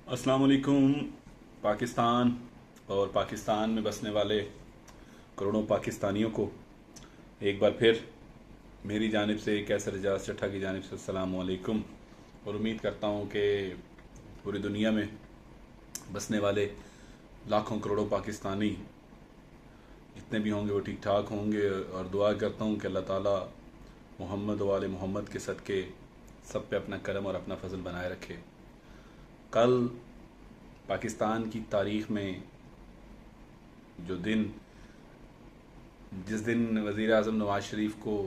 अस्सलाम वालेकुम। पाकिस्तान और पाकिस्तान में बसने वाले करोड़ों पाकिस्तानियों को एक बार फिर मेरी जानिब से कैसर एजाज चट्ठा की जानिब से अस्सलाम वालेकुम। और उम्मीद करता हूँ कि पूरी दुनिया में बसने वाले लाखों करोड़ों पाकिस्तानी जितने भी होंगे वो ठीक ठाक होंगे, और दुआ करता हूँ कि अल्लाह ताला मोहम्मद वाले मोहम्मद के सदक़े सब पे अपना करम और अपना फजल बनाए रखे। कल पाकिस्तान की तारीख़ में जो दिन जिस दिन वज़ीर आज़म नवाज शरीफ को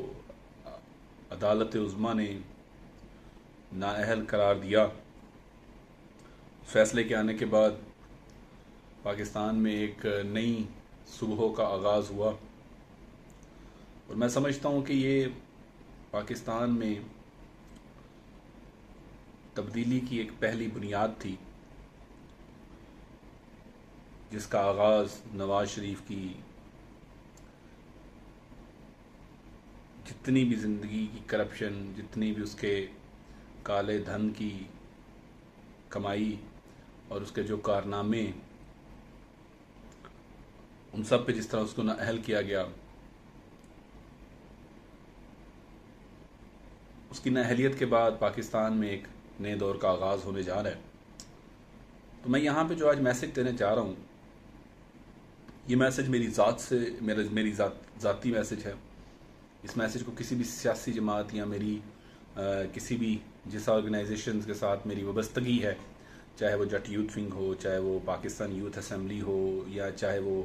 अदालत उज़्मा ने नाअहल करार दिया, फैसले के आने के बाद पाकिस्तान में एक नई सुबह का आगाज़ हुआ। और मैं समझता हूँ कि ये पाकिस्तान में तब्दीली की एक पहली बुनियाद थी, जिसका आगाज़ नवाज शरीफ की जितनी भी ज़िंदगी की करप्शन, जितनी भी उसके काले धन की कमाई और उसके जो कारनामे, उन सब पे जिस तरह उसको नाअहल किया गया, उसकी नाअहलियत के बाद पाकिस्तान में एक नए दौर का आगाज़ होने जा रहा है। तो मैं यहाँ पे जो आज मैसेज देना चाह रहा हूँ, ये मैसेज मेरी ज़ात से मेरी ज़ाती मैसेज है। इस मैसेज को किसी भी सियासी जमात या मेरी किसी भी जिस ऑर्गेनाइजेशन के साथ मेरी वाबस्तगी है, चाहे वो जट यूथ विंग हो, चाहे वो पाकिस्तान यूथ असम्बली हो, या चाहे वो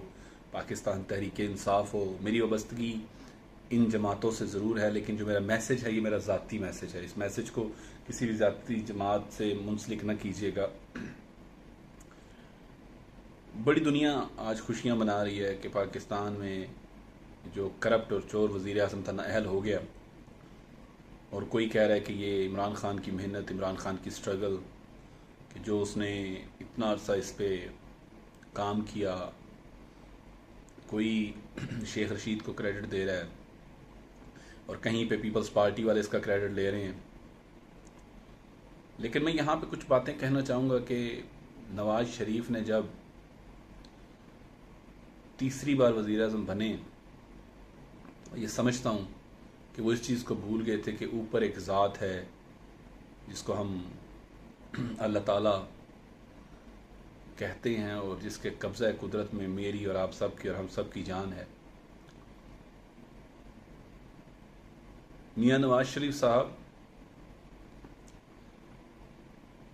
पाकिस्तान तहरीक इंसाफ हो, मेरी वाबस्तगी इन जमातों से ज़रूर है। लेकिन जो मेरा मैसेज है ये मेरा ज़ाती मैसेज है। इस मैसेज को किसी भी ज़ाती जमात से मुंसलिक न कीजिएगा। बड़ी दुनिया आज खुशियाँ मना रही है कि पाकिस्तान में जो करप्ट और चोर वज़ीर आज़म था नाअहल हो गया, और कोई कह रहा है कि ये इमरान खान की मेहनत, इमरान खान की स्ट्रगल, कि जो उसने इतना अरसा इस पे काम किया, कोई शेख रशीद को क्रेडिट दे रहा है और कहीं पे पीपल्स पार्टी वाले इसका क्रेडिट ले रहे हैं। लेकिन मैं यहाँ पे कुछ बातें कहना चाहूँगा कि नवाज शरीफ ने जब तीसरी बार वज़ीर आज़म बने, ये समझता हूँ कि वो इस चीज़ को भूल गए थे कि ऊपर एक ज़ात है जिसको हम अल्लाह ताला कहते हैं, और जिसके कब्ज़ा कुदरत में मेरी और आप सब की और हम सब की जान है। मियाँ नवाज शरीफ साहब,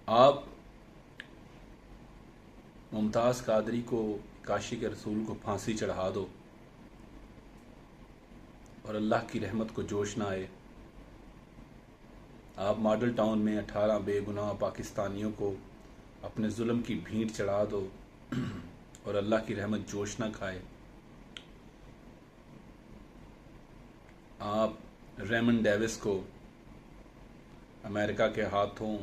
आप मुमताज़ कादरी को, काशी के रसूल को फांसी चढ़ा दो और अल्लाह की रहमत को जोश ना आए। आप मॉडल टाउन में 18 बेगुनाह पाकिस्तानियों को अपने जुल्म की भींट चढ़ा दो और अल्लाह की रहमत जोश ना खाए। आप रेमन डेविस को अमेरिका के हाथों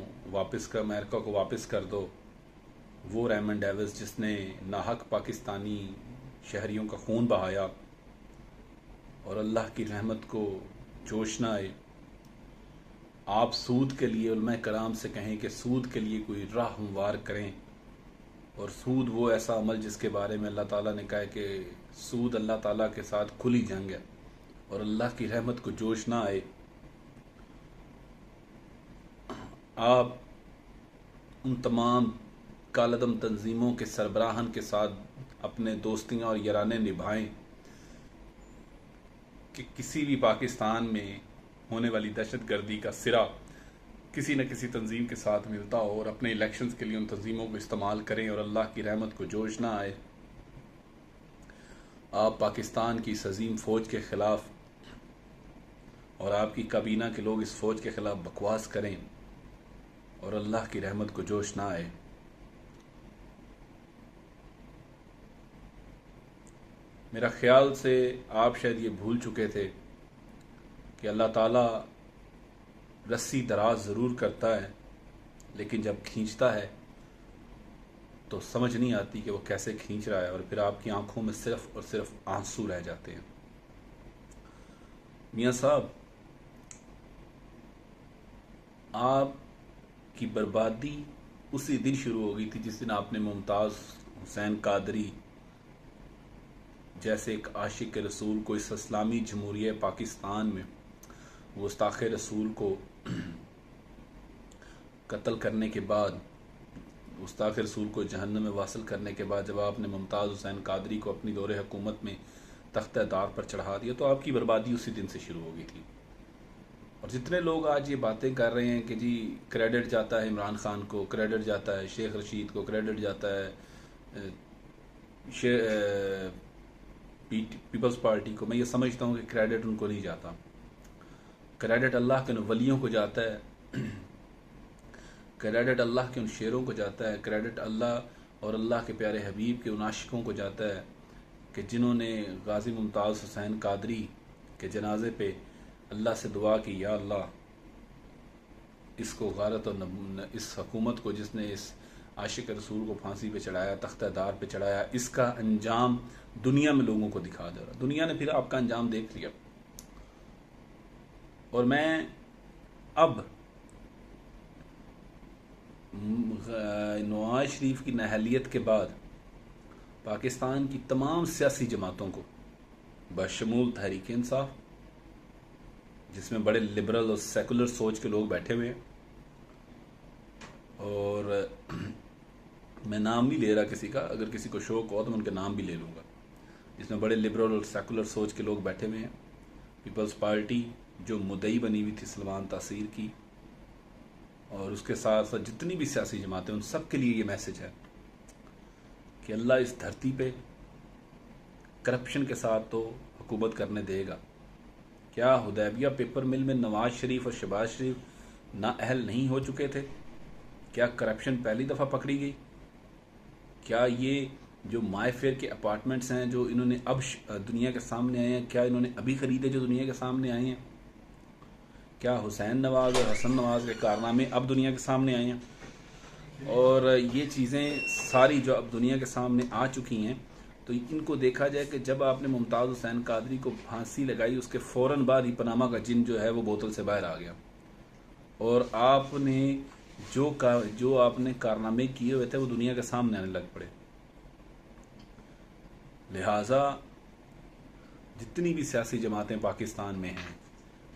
अमेरिका को वापस कर दो। वो रेमन डेविस जिसने नाहक पाकिस्तानी शहरियों का खून बहाया, और अल्लाह की रहमत को जोश ना आए। आप सूद के लिए उलमा कराम से कहें कि सूद के लिए कोई राह हमवार करें, और सूद वो ऐसा अमल जिसके बारे में अल्लाह ताला ने कहा है कि सूद अल्लाह ताला के साथ खुली जंग है, और अल्लाह की रहमत को जोश ना आए। आप उन तमाम कालदम तंजीमों के सरबराहन के साथ अपने दोस्तियाँ और याराने निभाएं कि किसी भी पाकिस्तान में होने वाली दहशत गर्दी का सिरा किसी न किसी तंजीम के साथ मिलता हो, और अपने इलेक्शंस के लिए उन तंजीमों को इस्तेमाल करें और अल्लाह की रहमत को जोश ना आए। आप पाकिस्तान की इस अजीम फ़ौज के ख़िलाफ़ और आपकी काबीना के लोग इस फ़ौज के ख़िलाफ़ बकवास करें और अल्लाह की रहमत को जोश ना आए। मेरा ख़्याल से आप शायद ये भूल चुके थे कि अल्लाह ताला रस्सी दराज ज़रूर करता है, लेकिन जब खींचता है तो समझ नहीं आती कि वो कैसे खींच रहा है, और फिर आपकी आंखों में सिर्फ और सिर्फ आंसू रह जाते हैं। मियाँ साहब, आपकी बर्बादी उसी दिन शुरू हो गई थी जिस दिन आपने मुमताज़ हुसैन कादरी जैसे एक आशिक रसूल को इस इस्लामी जमहूरिया पाकिस्तान में गुस्ताखे रसूल को कत्ल करने के बाद, गुस्ताखे रसूल को जहन्नम में वासिल करने के बाद, जब आपने मुमताज़ हुसैन कादरी को अपनी दौरे हुकूमत में तख्ते दार पर चढ़ा दिया, तो आपकी बर्बादी उसी दिन से शुरू हो गई थी। और जितने लोग आज ये बातें कर रहे हैं कि जी क्रेडिट जाता है इमरान खान को, क्रेडिट जाता है शेख रशीद को, क्रेडिट जाता है पीपल्स पार्टी को, मैं ये समझता हूँ कि क्रेडिट उनको नहीं जाता। क्रेडिट अल्लाह के उन वलियों को जाता है, क्रेडिट अल्लाह के उन शेरों को जाता है, क्रेडिट अल्लाह और अल्लाह के प्यारे हबीब के उन आशिकों को जाता है कि जिन्होंने गाजी मुमताज़ हुसैन कादरी के जनाजे पे अल्लाह से दुआ की, या अल्लाह इसको गारत और इस हुकूमत को जिसने इस आशिक रसूल को फांसी पे चढ़ाया, तख्तेदार पे चढ़ाया, इसका अंजाम दुनिया में लोगों को दिखा दे रहा। दुनिया ने फिर आपका अंजाम देख लिया। और मैं अब नवाज शरीफ की नाअहलियत के बाद पाकिस्तान की तमाम सियासी जमातों को बशमूल तहरीक इंसाफ, जिसमें बड़े लिबरल और सेकुलर सोच के लोग बैठे हुए हैं, और मैं नाम नहीं ले रहा किसी का, अगर किसी को शौक हो तो मैं उनके नाम भी ले लूँगा, जिसमें बड़े लिबरल और सेकुलर सोच के लोग बैठे हुए हैं। पीपल्स पार्टी जो मुद्दई बनी हुई थी सलमान तासीर की, और उसके साथ साथ जितनी भी सियासी जमातें, उन सब के लिए ये मैसेज है कि अल्लाह इस धरती पे करप्शन के साथ तो हुकूमत करने देगा। क्या हुदैबिया पेपर मिल में नवाज शरीफ और शहबाज शरीफ नाअहल नहीं हो चुके थे? क्या करप्शन पहली दफ़ा पकड़ी गई? क्या ये जो मायफेयर के अपार्टमेंट्स हैं जो इन्होंने अब दुनिया के सामने आए हैं, क्या इन्होंने अभी ख़रीदे जो दुनिया के सामने आए हैं? क्या हुसैन नवाज और हसन नवाज के कारनामे अब दुनिया के सामने आए हैं? और ये चीज़ें सारी जो अब दुनिया के सामने आ चुकी हैं, तो इनको देखा जाए कि जब आपने मुमताज़ हुसैन कादरी को फांसी लगाई, उसके फ़ौरन बाद ही पनामा का जिन जो है वो बोतल से बाहर आ गया, और आपने जो आपने कारनामे किए हुए थे वो दुनिया के सामने आने लग पड़े। लिहाजा जितनी भी सियासी जमातें पाकिस्तान में हैं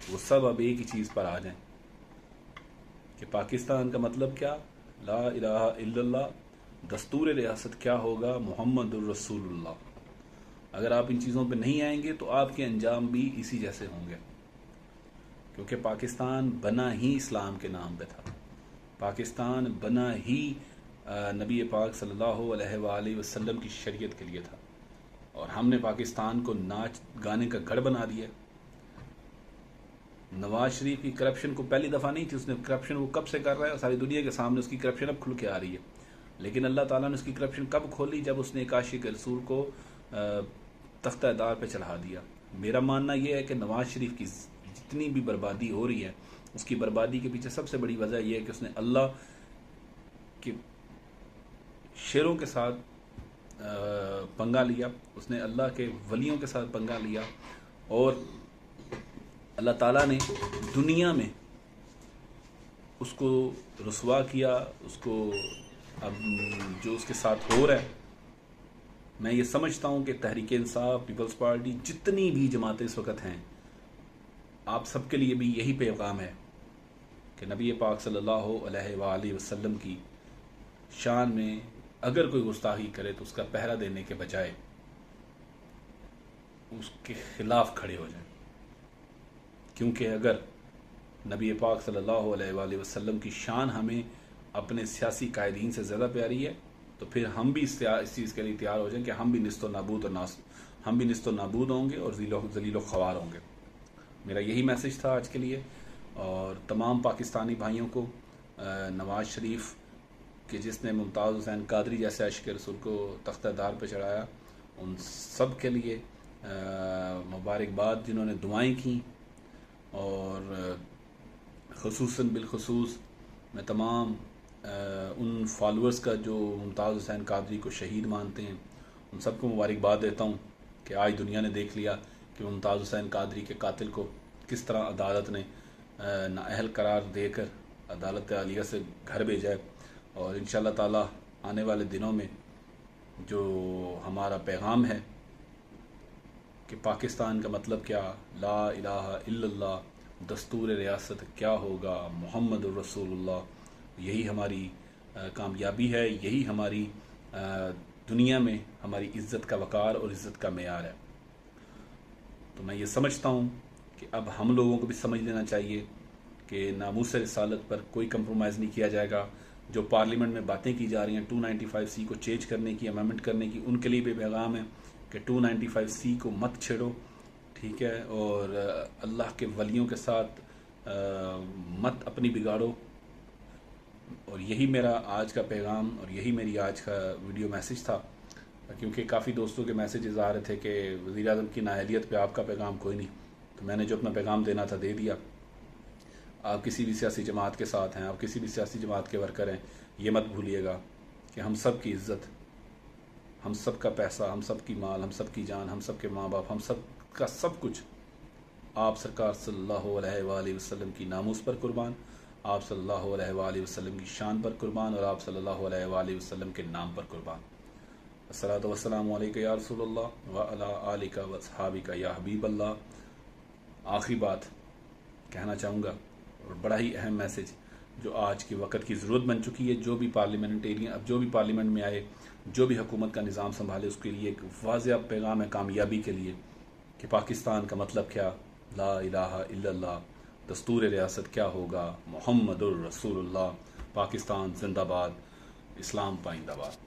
वो सब अब एक ही चीज़ पर आ जाएं कि पाकिस्तान का मतलब क्या, ला इलाहा इल्लल्लाह, दस्तूर रियासत क्या होगा, मोहम्मदुर रसूलुल्लाह। अगर आप इन चीज़ों पे नहीं आएंगे तो आपके अंजाम भी इसी जैसे होंगे, क्योंकि पाकिस्तान बना ही इस्लाम के नाम पे था। पाकिस्तान बना ही नबी पाक सल्लल्लाहु अलैहि वसल्लम की शरीयत के लिए था, और हमने पाकिस्तान को नाच गाने का गढ़ बना दिया। नवाज शरीफ की करप्शन को पहली दफ़ा नहीं थी, उसने करप्शन वो कब से कर रहा है, सारी दुनिया के सामने उसकी करप्शन अब खुल के आ रही है। लेकिन अल्लाह ताला ने उसकी करप्शन कब खोली? जब उसने एक आशिक रसूल को तख्तेदार पे चढ़ा दिया। मेरा मानना यह है कि नवाज शरीफ की जितनी भी बर्बादी हो रही है, उसकी बर्बादी के पीछे सबसे बड़ी वजह यह है कि उसने अल्लाह के शेरों के साथ पंगा लिया, उसने अल्लाह के वलियों के साथ पंगा लिया, और अल्लाह ताला ने दुनिया में उसको रुसवा किया। उसको अब जो उसके साथ हो रहा है, मैं ये समझता हूँ कि तहरीक इंसाफ, पीपल्स पार्टी, जितनी भी जमातें इस वक्त हैं, आप सबके लिए भी यही पैगाम है कि नबी पाक सल्लल्लाहु अलैहि वसल्लम की शान में अगर कोई गुस्ताखी करे तो उसका पहरा देने के बजाय उसके खिलाफ खड़े हो जाएं। क्योंकि अगर नबी पाक सल्लल्लाहु अलैहि वसल्लम की शान हमें अपने सियासी कायदीन से ज़्यादा प्यारी है, तो फिर हम भी इस चीज़ के लिए तैयार हो जाएं कि हम भी निस्तो नाबूद होंगे और ज़लीलो ख्वार होंगे। मेरा यही मैसेज था आज के लिए। और तमाम पाकिस्तानी भाइयों को, नवाज शरीफ कि जिसने मुमताज़ हुसैन कादरी जैसे आशिक रसूल को तख्तेदार पर चढ़ाया, उन सब के लिए मुबारकबाद जिन्होंने दुआएं की। और ख़ुसूसन बिलखसूस मैं तमाम उन फॉलोअर्स का जो मुमताज़ हुसैन कादरी को शहीद मानते हैं, उन सबको मुबारकबाद देता हूँ कि आज दुनिया ने देख लिया कि मुमताज़ हुसैन कादरी के कातिल को किस तरह अदालत ने नाअहल करार देकर अदालत आलिया से घर भेजा है। और इंशाल्लाह ताला आने वाले दिनों में जो हमारा पैगाम है कि पाकिस्तान का मतलब क्या, ला इलाहा इल्लल्लाह, दस्तूर रियासत क्या होगा, मुहम्मदुर रसूलुल्लाह, यही हमारी कामयाबी है, यही हमारी दुनिया में हमारी इज़्ज़त का वक़ार और इज़्ज़त का मेयार है। तो मैं ये समझता हूँ कि अब हम लोगों को भी समझ लेना चाहिए कि नामूस रिसालत पर कोई कंप्रोमाइज़ नहीं किया जाएगा। जो पार्लियामेंट में बातें की जा रही हैं 295C को चेंज करने की, अमेंडमेंट करने की, उनके लिए भी पैगाम है कि 295C को मत छेड़ो, ठीक है, और अल्लाह के वलियों के साथ मत अपनी बिगाड़ो। और यही मेरा आज का पैगाम और यही मेरी आज का वीडियो मैसेज था, क्योंकि काफ़ी दोस्तों के मैसेजेस आ रहे थे कि वज़ीर आज़म की नाअहलियत पे आपका पैगाम कोई नहीं। तो मैंने जो अपना पैगाम देना था दे दिया। आप किसी भी सियासी जमात के साथ हैं, आप किसी भी सियासी जमात के वर्कर हैं, ये मत भूलिएगा कि हम सब की इज़्ज़त, हम सब का पैसा, हम सब की माल, हम सब की जान, हम सब के माँ बाप, हम सब का सब कुछ आप सरकार सल्लल्लाहु अलैहि वसल्लम की नामूस पर कुर्बान, आप सल्लल्लाहु अलैहि वसल्लम की शान पर कुर्बान और आप सल्लल्लाहु अलैहि वसल्लम के नाम पर कुर्बान। अस्सलातु वस्सलामु अलैका या रसूलल्लाह व अला आलिका व अस्हाबिका या हबीबल्लाह। आखिरी बात कहना चाहूँगा और बड़ा ही अहम मैसेज जो आज के वक्त की ज़रूरत बन चुकी है, जो भी पार्लियामेंटेरियन अब जो भी पार्लियामेंट में आए, जो भी हुकूमत का निज़ाम संभाले, उसके लिए एक वाज़ेह पैगाम है कामयाबी के लिए कि पाकिस्तान का मतलब क्या, ला इलाहा इल्लल्लाह, दस्तूर रियासत क्या होगा, मुहम्मदुर रसूलुल्लाह, पाकिस्तान जिंदाबाद, इस्लाम पाइंदाबाद।